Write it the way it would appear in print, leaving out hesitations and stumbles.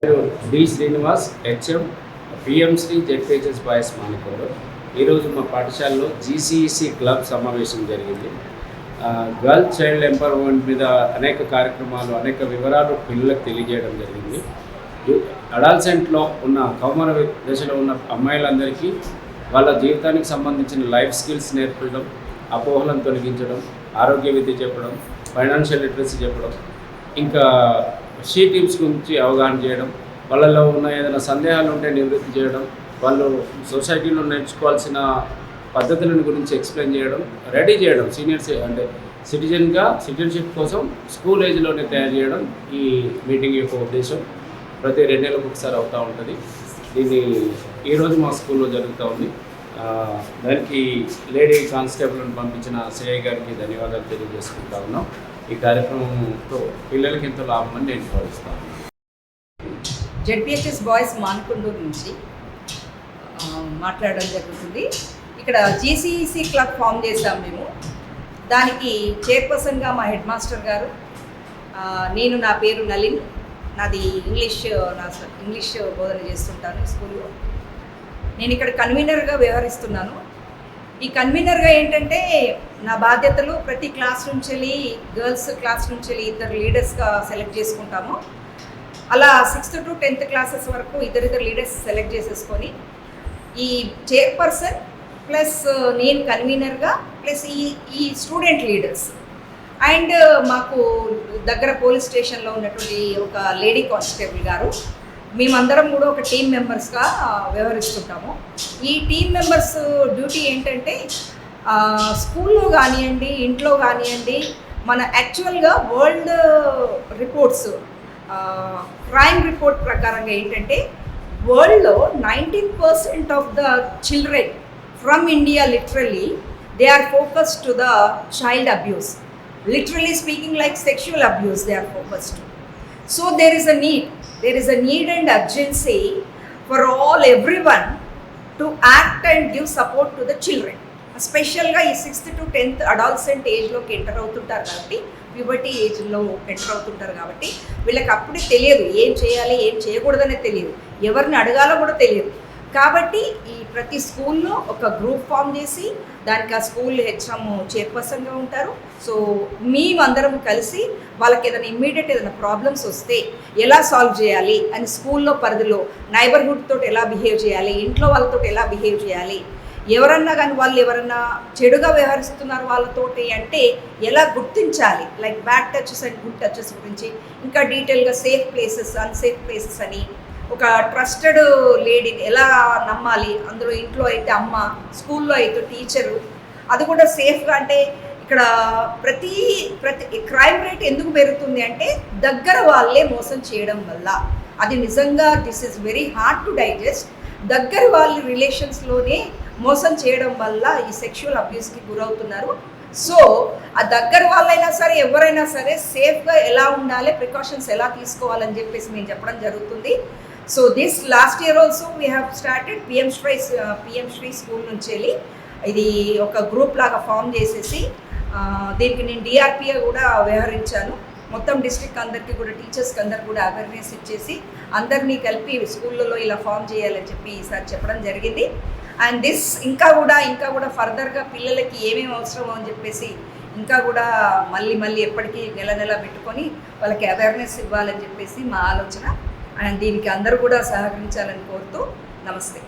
D Srinivas HM PM SHRI ZPHS boys మానికోలో. ఈరోజు మా పాఠశాలలో జీసీఈసీ క్లబ్ సమావేశం జరిగింది. గర్ల్ చైల్డ్ ఎంపవర్మెంట్ మీద అనేక కార్యక్రమాలు, అనేక వివరాలు పిల్లలకు తెలియజేయడం జరిగింది. అడాల్సెంట్లో ఉన్న కౌమార దశలో ఉన్న అమ్మాయిలందరికీ వాళ్ళ జీవితానికి సంబంధించిన లైఫ్ స్కిల్స్ నేర్పడం, అపోహలను తొలగించడం, ఆరోగ్య విద్య చెప్పడం, ఫైనాన్షియల్ లిటరసీ చెప్పడం, ఇంకా షీ టీమ్స్ గురించి అవగాహన చేయడం, వాళ్ళలో ఉన్న ఏదైనా సందేహాలు ఉంటే నివృత్తి చేయడం, వాళ్ళు సొసైటీలో నేర్చుకోవాల్సిన పద్ధతులను గురించి ఎక్స్ప్లెయిన్ చేయడం, రెడీ చేయడం, సీనియర్స్ అంటే సిటిజన్షిప్ కోసం స్కూల్ ఏజ్లోనే తయారు చేయడం ఈ మీటింగ్ యొక్క ఉద్దేశం. ప్రతి 2 నెలలకు ఒకసారి అవుతూ ఉంటుంది. దీన్ని ఈరోజు మా స్కూల్లో జరుగుతూ ఉంది. దానికి లేడీ కానిస్టేబుల్ని పంపించిన సిఐ గారికి ధన్యవాదాలు తెలియజేసుకుంటా ఉన్నాం. ఈ కార్యక్రమంతో పిల్లలకి ఎంతో లాభమని నేను భావిస్తాను. జెడ్పిహెచ్ఎస్ బాయ్స్ మాన్కొండూరు నుంచి మాట్లాడడం జరుగుతుంది. ఇక్కడ జీసీఈసీ క్లబ్ ఫామ్ చేశాం మేము. దానికి చైర్పర్సన్గా మా హెడ్ మాస్టర్ గారు, నేను, నా పేరు నలిన్, నాది ఇంగ్లీష్ బోధన చేస్తుంటాను స్కూల్లో. నేను ఇక్కడ కన్వీనర్గా వ్యవహరిస్తున్నాను. ఈ కన్వీనర్గా ఏంటంటే నా బాధ్యతలు ప్రతి క్లాస్ నుంచి గర్ల్స్ క్లాస్ నుంచి 2 లీడర్స్గా సెలెక్ట్ చేసుకుంటాము. అలా 6th to 10th క్లాసెస్ వరకు 2 లీడర్స్ సెలెక్ట్ చేసేసుకొని ఈ చైర్పర్సన్ ప్లస్ నేను కన్వీనర్గా ప్లస్ ఈ స్టూడెంట్ లీడర్స్ అండ్ మాకు దగ్గర పోలీస్ స్టేషన్లో ఉన్నటువంటి ఒక లేడీ కానిస్టేబుల్ గారు, మేమందరం కూడా ఒక టీం మెంబర్స్గా వ్యవహరిస్తుంటాము. ఈ టీం మెంబర్స్ డ్యూటీ ఏంటంటే స్కూల్లో కానివ్వండి, ఇంట్లో కానివ్వండి, మన యాక్చువల్గా వరల్డ్ రిపోర్ట్స్, క్రైమ్ రిపోర్ట్ ప్రకారంగా ఏంటంటే వరల్డ్లో 19% of the children from India literally they are focused to the child abuse. Literally speaking, like sexual abuse, they are focused. So there is a need and urgency for everyone to act and give support to the children. Especially ఈ 6th to 10th adolescent ఏజ్లోకి enter అవుతుంటారు కాబట్టి, puberty ఏజ్లో enter అవుతుంటారు కాబట్టి వీళ్ళకి అప్పుడే తెలియదు ఏం చేయాలి, ఏం చేయకూడదనే తెలియదు, ఎవరిని అడగాలో కూడా తెలియదు. కాబట్టి ఈ ప్రతి స్కూల్లో ఒక గ్రూప్ ఫామ్ చేసి దానికి ఆ స్కూల్ హెచ్ఎం చైర్పర్సన్గా ఉంటారు. సో మేమందరం కలిసి వాళ్ళకి ఏదైనా ప్రాబ్లమ్స్ వస్తే ఎలా సాల్వ్ చేయాలి అని స్కూల్లో పరిధిలో నైబర్హుడ్ తోటి ఎలా బిహేవ్ చేయాలి, ఇంట్లో వాళ్ళతో ఎలా బిహేవ్ చేయాలి, ఎవరన్నా కానీ వాళ్ళు ఎవరన్నా చెడుగా వ్యవహరిస్తున్నారు వాళ్ళతోటి అంటే ఎలా గుర్తించాలి, like bad touches and good touches గురించి ఇంకా డీటెయిల్గా సేఫ్ ప్లేసెస్, అన్సేఫ్ ప్లేసెస్ అని, ఒక ట్రస్టెడ్ లేడీని ఎలా నమ్మాలి, అందులో ఇంట్లో అయితే అమ్మ, స్కూల్లో అయితే టీచరు, అది కూడా సేఫ్గా. అంటే ఇక్కడ ప్రతి క్రైమ్ రేట్ ఎందుకు పెరుగుతుంది అంటే దగ్గర వాళ్ళే మోసం చేయడం వల్ల. అది నిజంగా this is very hard to digest. దగ్గర వాళ్ళ రిలేషన్స్లోనే మోసం చేయడం వల్ల ఈ సెక్షువల్ అబ్యూస్కి గురవుతున్నారు. సో ఆ దగ్గర వాళ్ళైనా సరే ఎవరైనా సరే సేఫ్గా ఎలా ఉండాలి, ప్రికాషన్స్ ఎలా తీసుకోవాలని చెప్పేసి మేము చెప్పడం జరుగుతుంది. So this last year also we have started PM Shri school నుంచి వెళ్ళి ఇది ఒక గ్రూప్ లాగా ఫామ్ చేసేసి దీనికి నేను డిఆర్పిగా కూడా వ్యవహరించాను. మొత్తం డిస్ట్రిక్ట్ అందరికీ కూడా, టీచర్స్కి అందరికి కూడా అవేర్నెస్ ఇచ్చేసి అందరినీ కలిపి స్కూళ్ళలో ఇలా ఫామ్ చేయాలని చెప్పి ఈసారి చెప్పడం జరిగింది. అండ్ దిస్ ఇంకా కూడా ఫర్దర్గా పిల్లలకి ఏమేమి అవసరమో అని చెప్పేసి ఇంకా కూడా మళ్ళీ ఎప్పటికీ నెల పెట్టుకొని వాళ్ళకి అవేర్నెస్ ఇవ్వాలని చెప్పేసి మా ఆలోచన. అండ్ దీనికి అందరూ కూడా సహకరించాలని కోరుతూ నమస్తే.